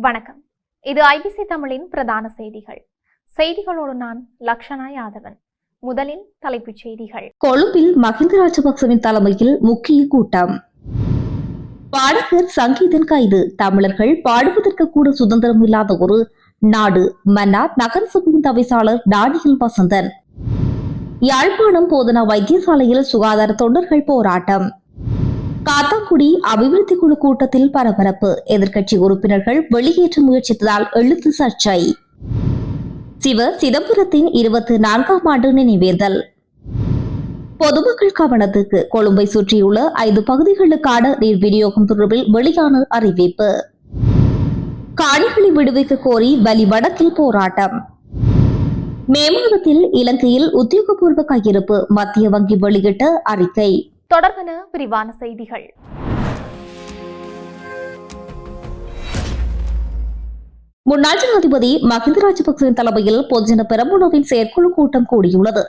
வணக்கம். இது ஐபிசி தமிழின் பிரதான செய்திகள். செய்திகளோடு நான் லக்ஷனா யாதவன். முதலில் தலைப்புச் செய்திகள். கொழும்பில் மஹிந்த ராஜபக்சவின் தலைமையில் முக்கிய கூட்டம். பாடகர் சங்கீதன் கைது. தமிழர்கள் பாடுவதற்கு கூட சுதந்திரம் இல்லாத ஒரு நாடு. மன்னார் நகரசபையின் தவிசாளர் டானியல் வசந்தன். யாழ்ப்பாணம் போதனா வைத்தியசாலையில் சுகாதார தொண்டர்கள் போராட்டம். காத்தாங்குடி அபிவிருத்தி குழு கூட்டத்தில் பரபரப்பு. எதிர்க்கட்சி உறுப்பினர்கள் வெளியேற்ற முயற்சித்ததால் எழுத்து சர்ச்சை. சிவ சிதம்பரத்தின் 24ஆம் ஆண்டு நினைவேந்தல். பொதுமக்கள் கவனத்துக்கு. கொழும்பை சுற்றியுள்ள 5 பகுதிகளுக்கான நீர் விநியோகம் தொடர்பில் வெளியான அறிவிப்பு. காணிகளை விடுவிக்க கோரி பலி வடக்கில் போராட்டம். மே மாதத்தில் இலங்கையில் உத்தியோகபூர்வ கையிருப்பு. மத்திய வங்கி வெளியிட்ட அறிக்கை. தொடர்பான விரிவான செய்திகள். முன்னாள் ஜனாதிபதி மஹிந்த ராஜபக்சவின் தலைமையில் பொதுஜன பெரமுனவின் செயற்குழு கூட்டம் கூடியுள்ளது.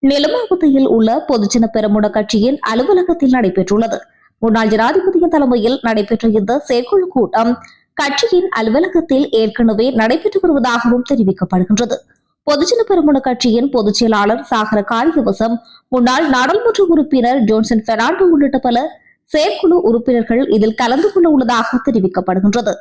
நிலமாவத்தையில் உள்ள பொதுஜன பெரமுன கட்சியின் அலுவலகத்தில் நடைபெற்றுள்ளது. முன்னாள் ஜனாதிபதியின் தலைமையில் நடைபெற்ற இந்த செயற்குழு கூட்டம் கட்சியின் அலுவலகத்தில் ஏற்கனவே நடைபெற்று வருவதாகவும் தெரிவிக்கப்படுகின்றது. பொதுஜன பெரமுன கட்சியின் பொதுச் செயலாளர் சாகர காரியவசம், முன்னாள் நாடாளுமன்ற உறுப்பினர் ஜோன்சன் பெர்னாண்டோ உள்ளிட்ட பல செயற்குழு உறுப்பினர்கள் இதில் கலந்து கொள்ள உள்ளதாக தெரிவிக்கப்படுகின்றது.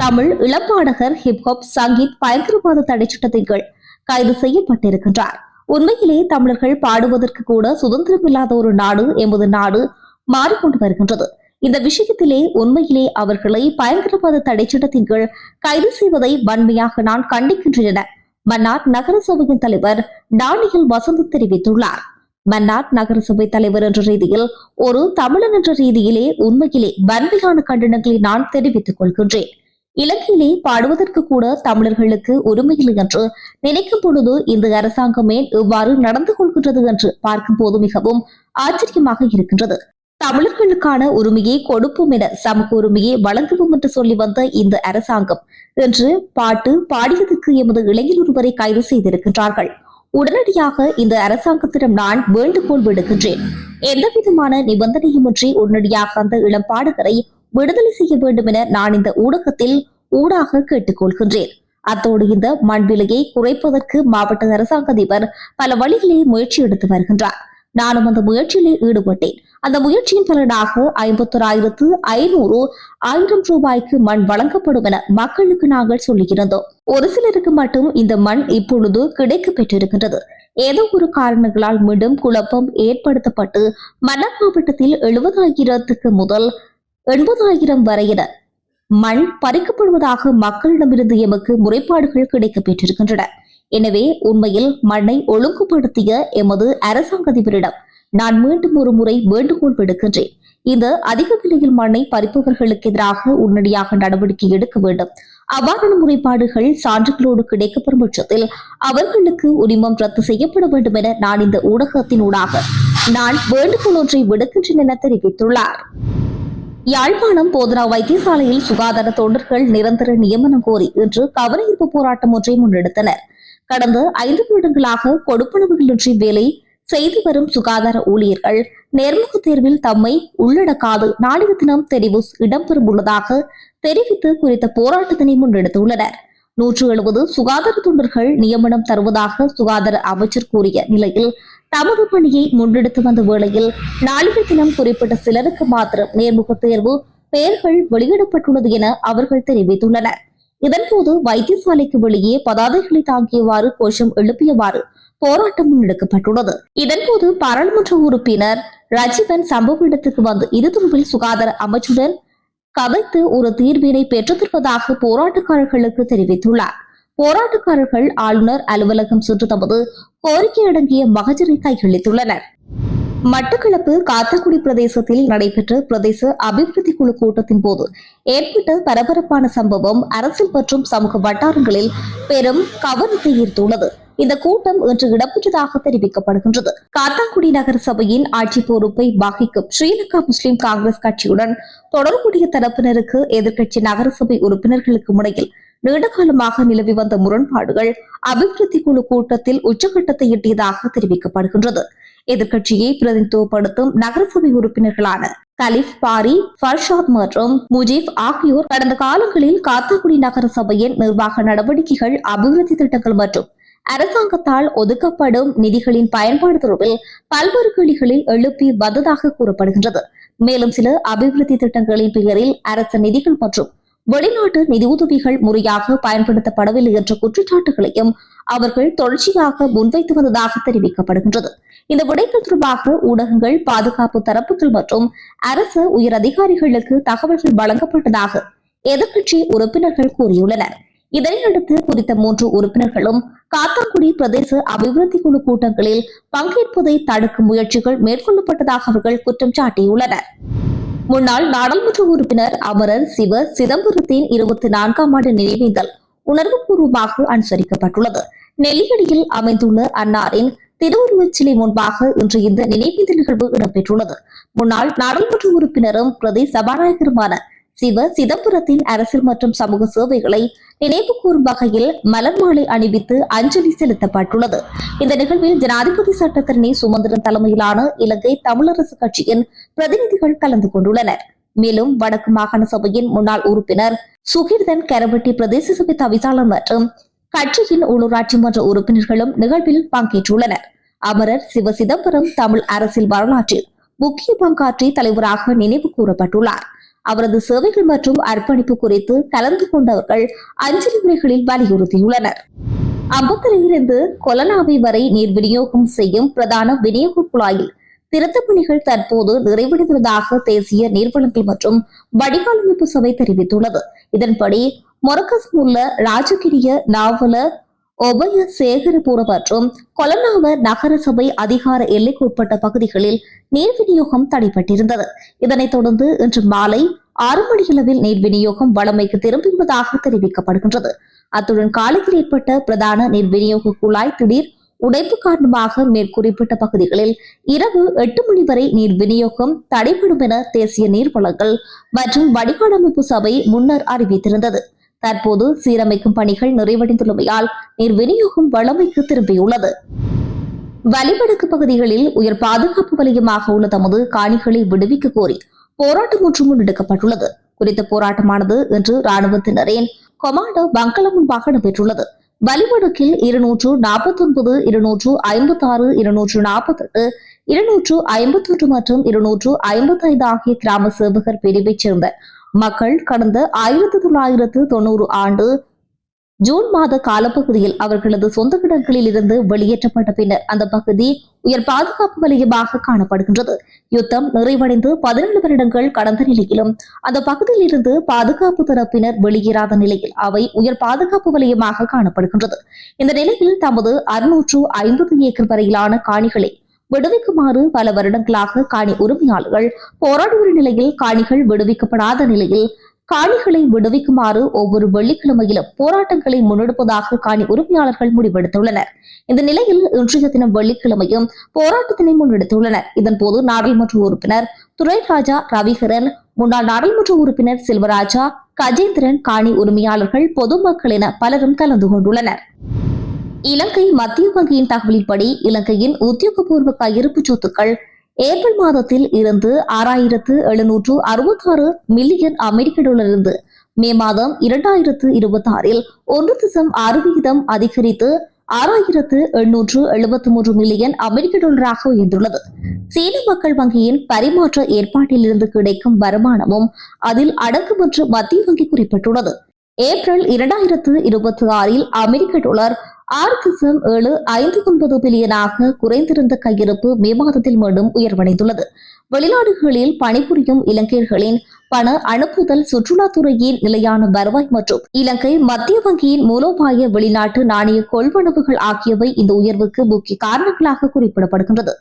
தமிழ் இளம்பாடகர் ஹிப்ஹாப் சங்கீத் பயங்கரவாத தடை சட்டத்தின் கீழ் கைது செய்யப்பட்டிருக்கின்றார். உண்மையிலே தமிழர்கள் பாடுவதற்கு கூட சுதந்திரம் இல்லாத ஒரு நாடு எமது நாடு மாறிக்கொண்டு வருகின்றது. இந்த விஷயத்திலே உண்மையிலே அவர்களை பயங்கரவாத தடை சட்டத்தின் கீழ் கைது செய்வதை வன்மையாக நான் கண்டிக்கின்றேன் என மன்னார் நகரசபையின் தலைவர் டானியல் வசந்த் தெரிவித்துள்ளார். மன்னார் நகரசபை தலைவர் என்ற ரீதியில் ஒரு தமிழன் என்ற ரீதியிலே உண்மையிலே வன்மையான கண்டனங்களை நான் தெரிவித்துக் கொள்கின்றேன். இலங்கையிலே பாடுவதற்கு கூட தமிழர்களுக்கு உரிமையில்லை என்று நினைக்கும் பொழுது இந்த அரசாங்கமே இவ்வாறு நடந்து கொள்கின்றது என்று பார்க்கும் போது மிகவும் ஆச்சரியமாக இருக்கின்றது. தமிழர்களுக்கான உரிமையை கொடுப்போம் என சமூக உரிமையை வழங்குவோம் என்று சொல்லி வந்த இந்த அரசாங்கம் என்று பாட்டு பாடியதற்கு எமது இளைஞர் ஒருவரை கைது செய்திருக்கின்றார்கள். உடனடியாக இந்த அரசாங்கத்திடம் நான் வேண்டுகோள் விடுக்கின்றேன். எந்தவிதமான நிபந்தனையுமின்றி உடனடியாக அந்த இளம் பாடகரை விடுதலை செய்ய வேண்டும் என நான் இந்த ஊடகத்தில் ஊடாக கேட்டுக்கொள்கின்றேன். அத்தோடு இந்த மண் விலையை குறைப்பதற்கு மாவட்ட அரசாங்க அதிபர் பல வழிகளில் முயற்சி எடுத்து வருகின்றார். நானும் அந்த முயற்சியிலே ஈடுபட்டேன். அந்த முயற்சியின் பலனாக 51,500 ரூபாய்க்கு மண் வழங்கப்படும் என மக்களுக்கு நாங்கள் சொல்லியிருந்தோம். ஒரு சிலருக்கு மட்டும் இந்த மண் இப்பொழுது கிடைக்க பெற்றிருக்கின்றது. ஏதோ ஒரு காரணங்களால் மீண்டும் குழப்பம் ஏற்படுத்தப்பட்டு மன்னார் மாவட்டத்தில் 70,000 முதல் 80,000 வரையின மண் பறிக்கப்படுவதாக மக்களிடமிருந்து எமக்கு முறைப்பாடுகள் கிடைக்க பெற்றிருக்கின்றன. எனவே உண்மையில் மண்ணை ஒழுங்குபடுத்திய எமது அரசாங்க அதிபரிடம் நான் மீண்டும் ஒரு முறை வேண்டுகோள் விடுக்கின்றேன். இந்த அதிக விலையில் மண்ணை பறிப்பவர்களுக்கு எதிராக உடனடியாக நடவடிக்கை எடுக்க வேண்டும். அவ்வாறான முறைப்பாடுகள் சான்றுகளோடு கிடைக்கப்பெறும் பட்சத்தில் அவர்களுக்கு உரிமம் ரத்து செய்யப்பட வேண்டும் என நான் இந்த ஊடகத்தினூடாக நான் வேண்டுகோள் ஒன்றை விடுக்கின்றேன் என தெரிவித்துள்ளார். யாழ்ப்பாணம் போதனா வைத்தியசாலையில் சுகாதார தொண்டர்கள் நிரந்தர நியமனம் கோரி இன்று கவனஈர்ப்பு போராட்டம் ஒன்றை முன்னெடுத்தனர். கடந்த 5 வருடங்களாக கொடுப்பனவுகளின்றி வேலை செய்து வரும் சுகாதார ஊழியர்கள் நேர்முக தேர்வில் தம்மை உள்ளடக்காது நாளைய தினம் தெரிவு இடம்பெறும் உள்ளதாக தெரிவித்து குறித்த போராட்டத்தினை முன்னெடுத்துள்ளனர். 170 சுகாதார தொண்டர்கள் நியமனம் தருவதாக சுகாதார அமைச்சர் கூறிய நிலையில் தமது பணியை முன்னெடுத்து வந்த வேளையில் நாளைய தினம் குறிப்பிட்ட சிலருக்கு மாத்திரம் நேர்முக தேர்வு பெயர்கள் வெளியிடப்பட்டுள்ளது என அவர்கள் தெரிவித்துள்ளனர். இதன்போது வைத்தியசாலைக்கு வெளியே பதாதைகளை தாங்கியவாறு கோஷம் எழுப்பியவாறு போராட்டம் முன்னெடுக்கப்பட்டுள்ளது. இதன்போது பாராளுமன்ற உறுப்பினர் ரஜீவன் சம்பவ இடத்துக்கு வந்து இது தொடர்பில் சுகாதார அமைச்சுடன் கதைத்து ஒரு தீர்வினை பெற்றுத்தருவதாக போராட்டக்காரர்களுக்கு தெரிவித்துள்ளார். போராட்டக்காரர்கள் ஆளுநர் அலுவலகம் சென்று தமது கோரிக்கை அடங்கிய மகஜரை கையளித்துள்ளனர். மட்டக்களப்பு காத்தாங்குடி பிரதேசத்தில் நடைபெற்ற பிரதேச அபிவிருத்தி குழு கூட்டத்தின் போது ஏற்பட்ட பரபரப்பான சம்பவம் அரசியல் மற்றும் சமூக வட்டாரங்களில் பெரும் கவனத்தை ஈர்த்துள்ளது. இந்த கூட்டம் இன்று இடம்பெற்றதாக தெரிவிக்கப்படுகின்றது. காத்தாங்குடி நகர சபையின் ஆட்சி பொறுப்பை வகிக்கும் ஸ்ரீலங்கா முஸ்லிம் காங்கிரஸ் கட்சியுடன் தொடர்புடைய தரப்பினருக்கு எதிர்க்கட்சி நகரசபை உறுப்பினர்களுக்கு இடையில் நீண்டகாலமாக நிலவி வந்த முரண்பாடுகள் அபிவிருத்தி குழு கூட்டத்தில் உச்சகட்டத்தை எட்டியதாக தெரிவிக்கப்படுகின்றது. எதிர்க்கட்சியை பிரதிநிதித்துவப்படுத்தும் நகரசபை உறுப்பினர்களான கலிஃப் பாரி, ஃபர்ஷாத் மற்றும் முஜீப் ஆகியோர் கடந்த காலங்களில் காத்தாக்குடி நகர சபையின் நிர்வாக நடவடிக்கைகள், அபிவிருத்தி திட்டங்கள் மற்றும் அரசாங்கத்தால் ஒதுக்கப்படும் நிதிகளின் பயன்பாடு தொடர்பில் பல்வேறு கேள்விகளை எழுப்பி வந்ததாக கூறப்படுகின்றது. மேலும் சில அபிவிருத்தி திட்டங்களின் பெயரில் அரசு நிதிகள் மற்றும் வெளிநாட்டு நிதியுதவிகள் முறையாக பயன்படுத்தப்படவில்லை என்ற குற்றச்சாட்டுகளையும் அவர்கள் தொடர்ச்சியாக முன்வைத்து வந்ததாக தெரிவிக்கப்படுகின்றது. இந்த விடயங்கள் தொடர்பாக ஊடகங்கள், பாதுகாப்பு தரப்புகள் மற்றும் அரசு உயர் அதிகாரிகளுக்கு தகவல்கள் வழங்கப்பட்டதாக எதிர்க்கட்சி உறுப்பினர்கள் கூறியுள்ளனர். இதனையடுத்து குறித்த 3 உறுப்பினர்களும் காத்தாக்குடி பிரதேச அபிவிருத்தி குழு கூட்டங்களில் பங்கேற்பதை தடுக்கும் முயற்சிகள் மேற்கொள்ளப்பட்டதாக அவர்கள் குற்றம் சாட்டியுள்ளனர். முன்னாள் நாடாளுமன்ற உறுப்பினர் அமரர் சிவ சிதம்பரத்தின் 24ஆம் ஆண்டு நினைவேந்தல் உணர்வுபூர்வமாக அனுசரிக்கப்பட்டுள்ளது. நெல்லியடியில் அமைந்துள்ள அன்னாரின் திருவுருவச் சிலை முன்பாக இன்று இந்த நினைவேந்தல் நிகழ்வு இடம்பெற்றுள்ளது. முன்னாள் நாடாளுமன்ற உறுப்பினரும் பிரதி சபாநாயகருமான சிவ சிதம்பரத்தின் அரசியல் மற்றும் சமூக சேவைகளை நினைவு கூறும் வகையில் மலர் மாலை அணிவித்து அஞ்சலி செலுத்தப்பட்டுள்ளது. இந்த நிகழ்வில் ஜனாதிபதி சட்டத்தரணி சுமந்திரன் தலைமையிலான இலங்கை தமிழரசு கட்சியின் பிரதிநிதிகள் கலந்து கொண்டுள்ளனர். மேலும் வடக்கு மாகாண சபையின் முன்னாள் உறுப்பினர் சுகிர்தன் கரவட்டி பிரதேச சபை தவிசாளர் மற்றும் கட்சியின் உள்ளூராட்சி மன்ற உறுப்பினர்களும் நிகழ்வில் பங்கேற்றுள்ளனர். அமரர் சிவ சிதம்பரம் தமிழ் அரசியல் வரலாற்றில் முக்கிய பங்காற்றி தலைவராக நினைவு கூறப்பட்டுள்ளார். அவரது சேவைகள் மற்றும் அர்ப்பணிப்பு குறித்து கலந்து கொண்டவர்கள் அஞ்சலி உரைகளில் வலியுறுத்தியுள்ளனர். அம்பத்தலையிலிருந்து கொலனாவை வரை நீர் விநியோகம் செய்யும் பிரதான விநியோக குழாயில் திருத்தப் பணிகள் தற்போது நிறைவடைந்துள்ளதாக தேசிய நீர்வளங்கள் மற்றும் வடிகாலமைப்பு சபை தெரிவித்துள்ளது. இதன்படி மொரக்கஸ் உள்ள ராஜகிரிய நாவல ஒபய சேகரபுர மற்றும் கொலனாவ நகர சபை அதிகார எல்லைக்குட்பட்ட பகுதிகளில் நீர் விநியோகம் தடைபட்டிருந்தது. இதனைத் தொடர்ந்து இன்று மாலை 6 மணியளவில் நீர் விநியோகம் வழமைக்கு திரும்பியுள்ளதாக தெரிவிக்கப்படுகின்றது. அத்துடன் காலையில் ஏற்பட்ட பிரதான நீர் விநியோக குழாய் திடீர் உடைப்பு காரணமாக மேற்குறிப்பிட்ட பகுதிகளில் இரவு 8 மணி வரை நீர் விநியோகம் தடைபடும் என தேசிய நீர்வளங்கள் மற்றும் வடிகாலமைப்பு சபை முன்னர் அறிவித்திருந்தது. தற்போது சீரமைக்கும் பணிகள் நிறைவடைந்துள்ளமையால் நீர் விநியோகம் வழமைக்கு திரும்பியுள்ளது. வலிவடக்கு பகுதிகளில் உயர் பாதுகாப்பு வலயமாக உள்ள தமது காணிகளை விடுவிக்க கோரி போராட்டம் ஒன்று முன்னெடுக்கப்பட்டுள்ளது. குறித்த போராட்டமானது இன்று இராணுவத்தினரின் கொமாண்டோ பங்களா முன்பாக நடைபெற்றுள்ளது. வலிவடக்கில் 249, 256, 248, 251 மற்றும் 255 ஆகிய கிராம சேவகர் பிரிவைச் சேர்ந்த மக்கள் கடந்த 1990 ஆண்டு ஜூன் மாத காலப்பகுதியில் அவர்களது சொந்த இடங்களில் இருந்து வெளியேற்றப்பட்ட பின்னர் அந்த பகுதி உயர் பாதுகாப்பு வலயமாக காணப்படுகின்றது. யுத்தம் நிறைவடைந்து 17 வருடங்கள் கடந்த நிலையிலும் அந்த பகுதியில் இருந்து பாதுகாப்பு தரப்பினர் வெளியேறாத நிலையில் அவை உயர் பாதுகாப்பு வலயமாக காணப்படுகின்றது. இந்த நிலையில் தமது 650 ஏக்கர் வரையிலான காணிகளை விடுவிக்குமாறு பல வருடங்களாக காணி உரிமையாளர்கள் போராடி வரும் நிலையில் காணிகள் விடுவிக்கப்படாத நிலையில் காணிகளை விடுவிக்குமாறு ஒவ்வொரு வெள்ளிக்கிழமையிலும் போராட்டங்களை முன்னெடுப்பதாக காணி உரிமையாளர்கள் முடிவெடுத்துள்ளனர். இந்த நிலையில் இன்றைய தினம் வெள்ளிக்கிழமையும் போராட்டத்தினை முன்னெடுத்துள்ளனர். இதன்போது நாடாளுமன்ற உறுப்பினர் துரைராஜா ரவிகரன், முன்னாள் நாடாளுமன்ற உறுப்பினர் செல்வராஜா, கஜேந்திரன், காணி உரிமையாளர்கள், பொதுமக்கள் என பலரும் கலந்து கொண்டுள்ளனர். இலங்கை மத்திய வங்கியின் தகவலின்படி இலங்கையின் உத்தியோகபூர்வ கையிருப்பு சொத்துக்கள் ஏப்ரல் மாதத்தில் இருந்து 6,766 மில்லியன் அமெரிக்க டாலரிலிருந்து மே மாதம் 2026 1.6% அதிகரித்து 6,873 மில்லியன் அமெரிக்க டாலராக உயர்ந்துள்ளது. சீன மக்கள் வங்கியின் பரிமாற்ற ஏற்பாட்டில் இருந்து கிடைக்கும் வருமானமும் அதில் அடங்கும் என்று மத்திய வங்கி குறிப்பிட்டுள்ளது. ஏப்ரல் 2026 அமெரிக்க டாலர் 6.759 பில்லியனாக குறைந்திருந்த கையிருப்பு மே மாதத்தில் மீண்டும் உயர்வடைந்துள்ளது. வெளிநாடுகளில் பணிபுரியும் இலங்கையர்களின் பண அனுப்புதல், சுற்றுலாத்துறையின் நிலையான வருவாய் மற்றும் இலங்கை மத்திய வங்கியின் மூலோபாய வெளிநாட்டு நாணய கொள்வனவுகள் ஆகியவை இந்த உயர்வுக்கு முக்கிய காரணங்களாக குறிப்பிடப்படுகின்றது.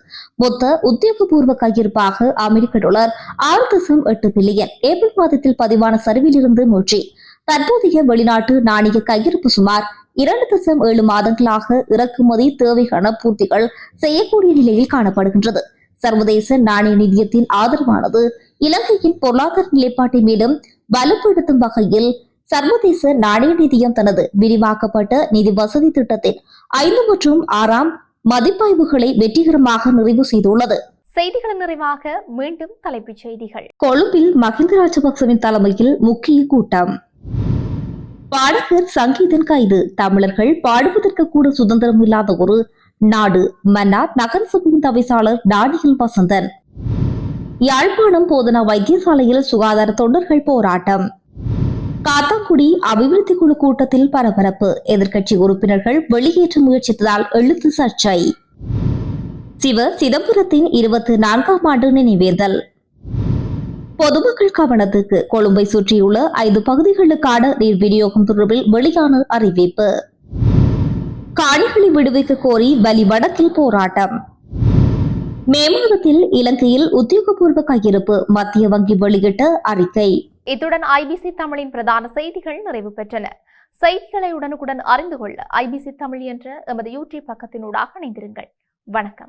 மொத்த உத்தியோகபூர்வ கையிருப்பாக அமெரிக்க டாலர் 6.8 பில்லியன் ஏப்ரல் மாதத்தில் பதிவான சரிவிலிருந்து மூழ்கி தற்போதைய வெளிநாட்டு நாணய கையிருப்பு சுமார் 2.7 மாதங்களாக இறக்குமதி தேவைக்கான பூர்த்திகள் செய்யக்கூடிய நிலையில் காணப்படுகின்றது. சர்வதேச நாணய நிதியத்தின் ஆதரவானது இலங்கையின் பொருளாதார நிலைப்பாட்டை மேலும் வலுப்படுத்தும் வகையில் சர்வதேச நாணய நிதியம் தனது விரிவாக்கப்பட்ட நிதி வசதி திட்டத்தின் 5 மற்றும் 6ஆம் மதிப்பாய்வுகளை வெற்றிகரமாக நிறைவு செய்துள்ளது. செய்திகளின் நிறைவாக மீண்டும் தலைப்புச் செய்திகள். கொழும்பில் மஹிந்த ராஜபக்சவின் தலைமையில் முக்கிய கூட்டம். பாடகர் சங்கீதன் கைது. தமிழர்கள் பாடுவதற்கு கூட சுதந்திரம் இல்லாத ஒரு நாடு. மன்னார் நகரசபையின் தவிசாளர் டானியல் வசந்தன். யாழ்ப்பாணம் போதனா வைத்தியசாலையில் சுகாதார தொண்டர்கள் போராட்டம். காத்தான்குடி அபிவிருத்தி குழு கூட்டத்தில் பரபரப்பு. எதிர்க்கட்சி உறுப்பினர்கள் வெளியேற்ற முயற்சித்ததால் எழுத்து சர்ச்சை. சிவ சிதம்பரத்தின் 24ஆம் ஆண்டு நினைவேந்தல். பொதுமக்கள் கவனத்துக்கு கொழும்பை சுற்றியுள்ள 5 பகுதிகளுக்கான நீர் விநியோகம் தொடர்பில் வெளியான அறிவிப்பு. காணிகளை விடுவிக்க கோரி வலி வடக்கில் போராட்டம். மே மாதத்தில் இலங்கையில் உத்தியோகபூர்வ கையிருப்பு. மத்திய வங்கி வெளியிட்ட அறிக்கை. இத்துடன் ஐபிசி தமிழின் பிரதான செய்திகள் நிறைவு பெற்றன. செய்திகளை உடனுக்குடன் அறிந்து கொள்ள ஐபிசி தமிழ் என்ற எமது யூடியூப் பக்கத்தினூடாக இணைந்திருங்கள். வணக்கம்.